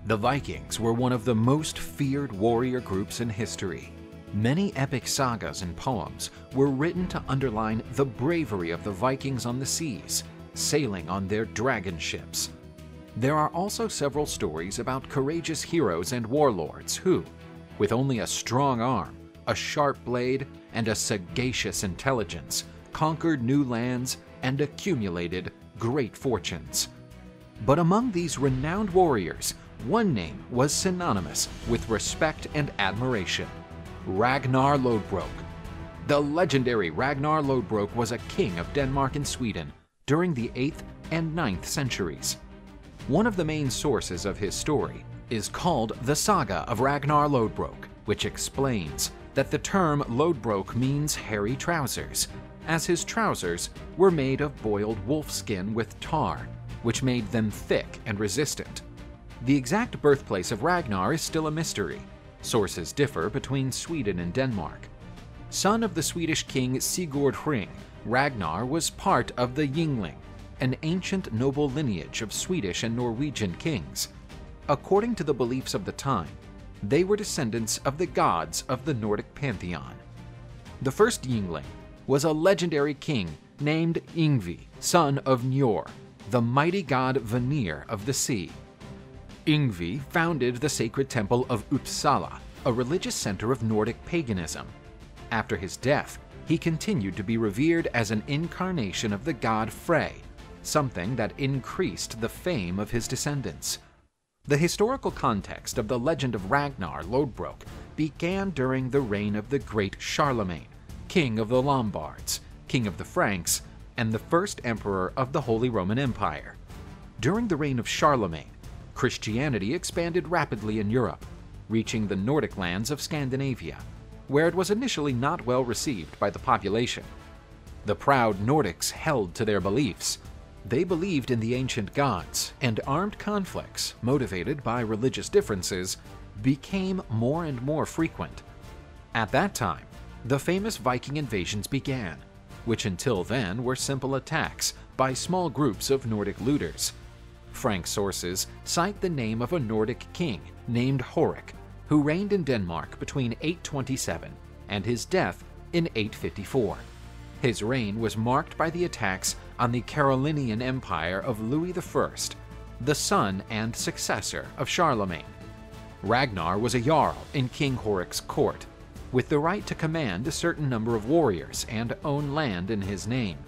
The Vikings were one of the most feared warrior groups in history. Many epic sagas and poems were written to underline the bravery of the Vikings on the seas, sailing on their dragon ships. There are also several stories about courageous heroes and warlords who, with only a strong arm, a sharp blade, and a sagacious intelligence, conquered new lands and accumulated great fortunes. But among these renowned warriors, one name was synonymous with respect and admiration: Ragnar Lodbrok. The legendary Ragnar Lodbrok was a king of Denmark and Sweden during the 8th and 9th centuries. One of the main sources of his story is called the Saga of Ragnar Lodbrok, which explains that the term Lodbrok means hairy trousers, as his trousers were made of boiled wolf skin with tar, which made them thick and resistant. The exact birthplace of Ragnar is still a mystery. Sources differ between Sweden and Denmark. Son of the Swedish king Sigurd, Ragnar was part of the Yngling, an ancient noble lineage of Swedish and Norwegian kings. According to the beliefs of the time, they were descendants of the gods of the Nordic pantheon. The first Yngling was a legendary king named YNGVE, son of Njord, the mighty god Vanir of the sea. YNGVE founded the sacred temple of Uppsala, a religious center of Nordic paganism. After his death, he continued to be revered as an incarnation of the god Frey, something that increased the fame of his descendants. The historical context of the legend of Ragnar Lodbrok began during the reign of the great Charlemagne, king of the Lombards, king of the Franks, and the first emperor of the Holy Roman Empire. During the reign of Charlemagne, Christianity expanded rapidly in Europe, reaching the Nordic lands of Scandinavia, where it was initially not well received by the population. The proud Nordics held to their beliefs. They believed in the ancient gods, and armed conflicts, motivated by religious differences, became more and more frequent. At that time, the famous Viking invasions began, which until then were simple attacks by small groups of Nordic looters. Frank sources cite the name of a Nordic king named HORIK, who reigned in Denmark between 827 and his death in 854. His reign was marked by the attacks on the Carolingian Empire of Louis I, the son and successor of Charlemagne. Ragnar was a jarl in King HORIK's court, with the right to command a certain number of warriors and own land in his name.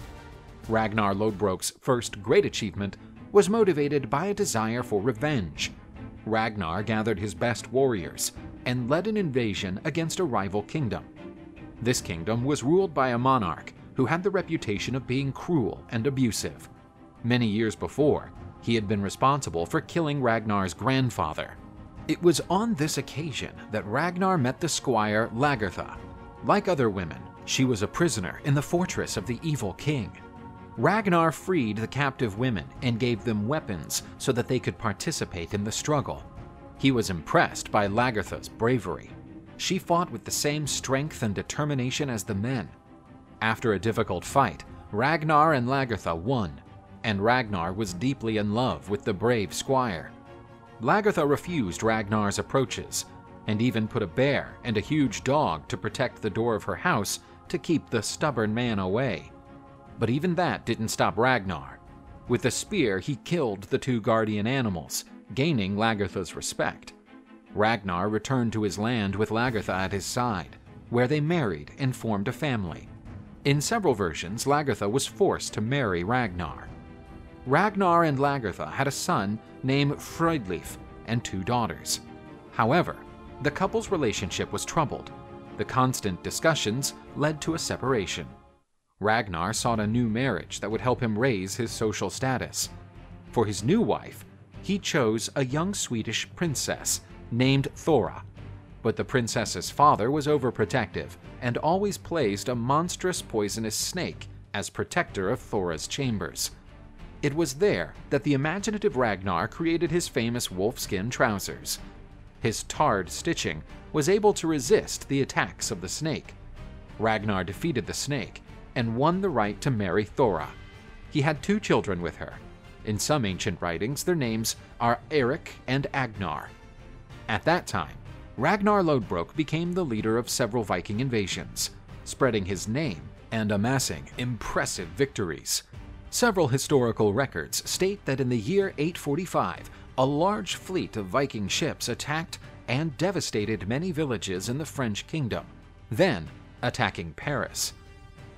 Ragnar Lodbrok's first great achievement was motivated by a desire for revenge. Ragnar gathered his best warriors and led an invasion against a rival kingdom. This kingdom was ruled by a monarch who had the reputation of being cruel and abusive. Many years before, he had been responsible for killing Ragnar's grandfather. It was on this occasion that Ragnar met the squire LAGERTHA. Like other women, she was a prisoner in the fortress of the evil king. Ragnar freed the captive women and gave them weapons so that they could participate in the struggle. He was impressed by LAGERTHA's bravery. She fought with the same strength and determination as the men. After a difficult fight, Ragnar and LAGERTHA won, and Ragnar was deeply in love with the brave squire. LAGERTHA refused Ragnar's approaches, and even put a bear and a huge dog to protect the door of her house to keep the stubborn man away. But even that didn't stop Ragnar. With a spear, he killed the two guardian animals, gaining LAGERTHA's respect. Ragnar returned to his land with LAGERTHA at his side, where they married and formed a family. In several versions, LAGERTHA was forced to marry Ragnar. Ragnar and LAGERTHA had a son named Frøydleif and two daughters. However, the couple's relationship was troubled. The constant discussions led to a separation. Ragnar sought a new marriage that would help him raise his social status. For his new wife, he chose a young Swedish princess named THORA, but the princess's father was overprotective and always placed a monstrous poisonous snake as protector of THORA's chambers. It was there that the imaginative Ragnar created his famous wolfskin trousers. His tarred stitching was able to resist the attacks of the snake. Ragnar defeated the snake and won the right to marry THORA. He had two children with her. In some ancient writings, their names are EIRIK and AGNAR. At that time, Ragnar Lodbrok became the leader of several Viking invasions, spreading his name and amassing impressive victories. Several historical records state that in the year 845, a large fleet of Viking ships attacked and devastated many villages in the French kingdom, then attacking Paris.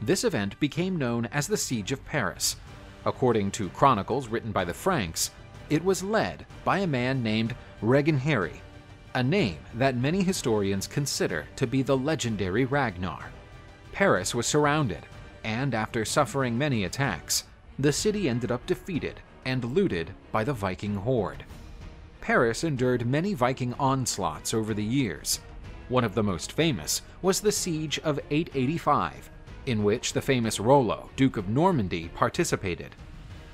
This event became known as the Siege of Paris. According to chronicles written by the Franks, it was led by a man named REGINHERI, a name that many historians consider to be the legendary Ragnar. Paris was surrounded, and after suffering many attacks, the city ended up defeated and looted by the Viking horde. Paris endured many Viking onslaughts over the years. One of the most famous was the Siege of 885, in which the famous Rollo, Duke of Normandy, participated.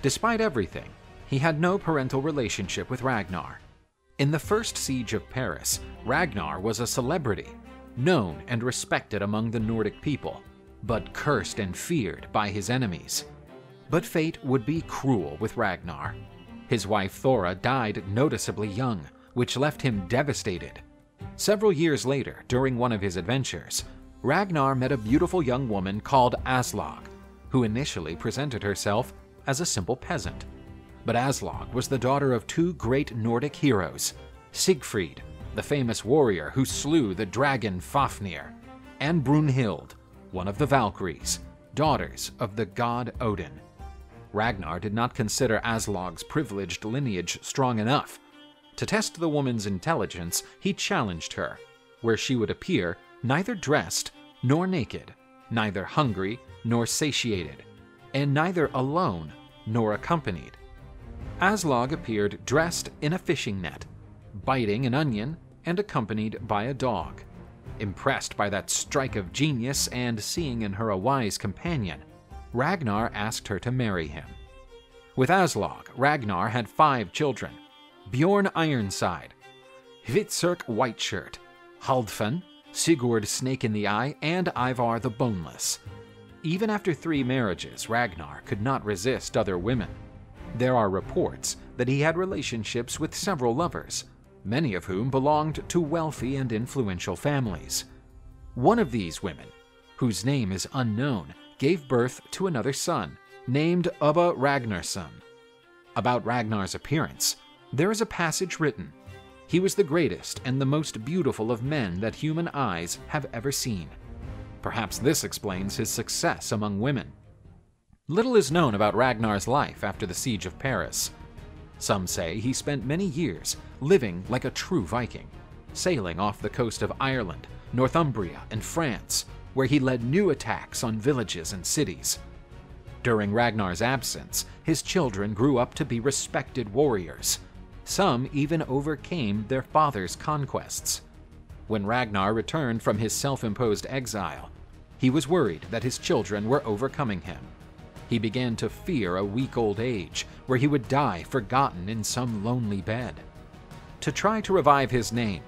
Despite everything, he had no parental relationship with Ragnar. In the first siege of Paris, Ragnar was a celebrity, known and respected among the Nordic people, but cursed and feared by his enemies. But fate would be cruel with Ragnar. His wife THORA died noticeably young, which left him devastated. Several years later, during one of his adventures, Ragnar met a beautiful young woman called ASLAUG, who initially presented herself as a simple peasant. But ASLAUG was the daughter of two great Nordic heroes, Siegfried, the famous warrior who slew the dragon Fafnir, and Brunhild, one of the Valkyries, daughters of the god Odin. Ragnar did not consider ASLAUG's privileged lineage strong enough. To test the woman's intelligence, he challenged her, where she would appear neither dressed nor naked, neither hungry nor satiated, and neither alone nor accompanied. ASLAUG appeared dressed in a fishing net, biting an onion, and accompanied by a dog. Impressed by that strike of genius and seeing in her a wise companion, Ragnar asked her to marry him. With ASLAUG, Ragnar had 5 children: BJÖRN Ironside, Hvitserk Whiteshirt, HALFDEN, Sigurd Snake in the Eye, and IVAR the Boneless. Even after 3 marriages, Ragnar could not resist other women. There are reports that he had relationships with several lovers, many of whom belonged to wealthy and influential families. One of these women, whose name is unknown, gave birth to another son, named UBBA RAGNARSSON. About Ragnar's appearance, there is a passage written: "He was the greatest and the most beautiful of men that human eyes have ever seen." Perhaps this explains his success among women. Little is known about Ragnar's life after the Siege of Paris. Some say he spent many years living like a true Viking, sailing off the coast of Ireland, Northumbria, and France, where he led new attacks on villages and cities. During Ragnar's absence, his children grew up to be respected warriors. Some even overcame their father's conquests. When Ragnar returned from his self-imposed exile, he was worried that his children were overcoming him. He began to fear a weak old age, where he would die forgotten in some lonely bed. To try to revive his name,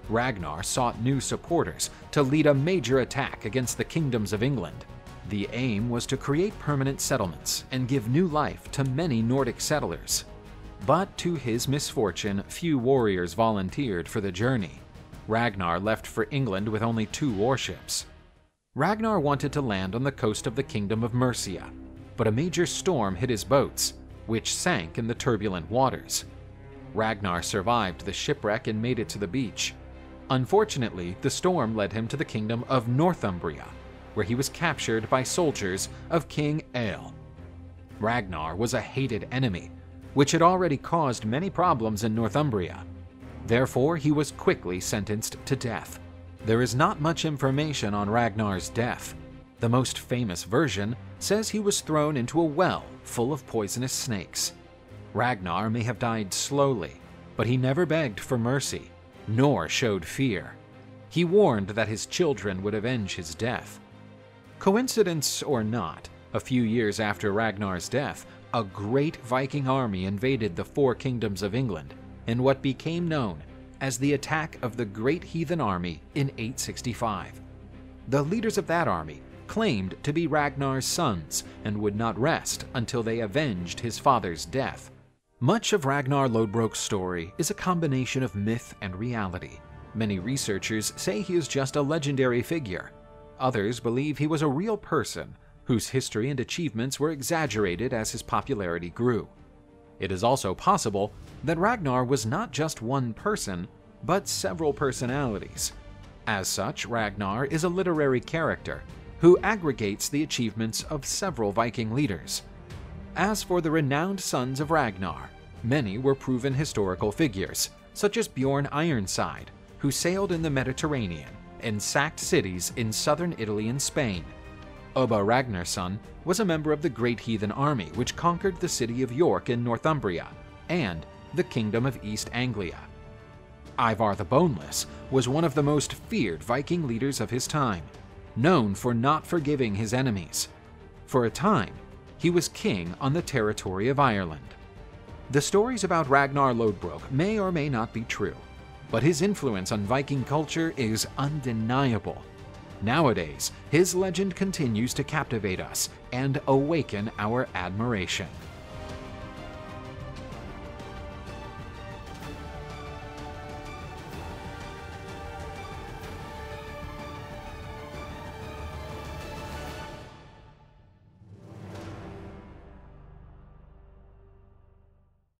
Ragnar sought new supporters to lead a major attack against the kingdoms of England. The aim was to create permanent settlements and give new life to many Nordic settlers. But to his misfortune, few warriors volunteered for the journey. Ragnar left for England with only 2 warships. Ragnar wanted to land on the coast of the Kingdom of Mercia, but a major storm hit his boats, which sank in the turbulent waters. Ragnar survived the shipwreck and made it to the beach. Unfortunately, the storm led him to the Kingdom of Northumbria, where he was captured by soldiers of King EIRIK. Ragnar was a hated enemy, which had already caused many problems in Northumbria. Therefore, he was quickly sentenced to death. There is not much information on Ragnar's death. The most famous version says he was thrown into a well full of poisonous snakes. Ragnar may have died slowly, but he never begged for mercy, nor showed fear. He warned that his children would avenge his death. Coincidence or not, a few years after Ragnar's death, a great Viking army invaded the 4 kingdoms of England in what became known as the attack of the Great Heathen Army in 865. The leaders of that army claimed to be Ragnar's sons and would not rest until they avenged his father's death. Much of Ragnar Lodbrok's story is a combination of myth and reality. Many researchers say he is just a legendary figure. Others believe he was a real person, whose history and achievements were exaggerated as his popularity grew. It is also possible that Ragnar was not just one person, but several personalities. As such, Ragnar is a literary character who aggregates the achievements of several Viking leaders. As for the renowned sons of Ragnar, many were proven historical figures, such as BJÖRN Ironside, who sailed in the Mediterranean and sacked cities in southern Italy and Spain. UBBA Ragnarsson was a member of the Great Heathen Army which conquered the city of York in Northumbria and the Kingdom of East Anglia. Ivar the Boneless was one of the most feared Viking leaders of his time, known for not forgiving his enemies. For a time, he was king on the territory of Ireland. The stories about Ragnar Lodbrok may or may not be true, but his influence on Viking culture is undeniable. Nowadays, his legend continues to captivate us and awaken our admiration.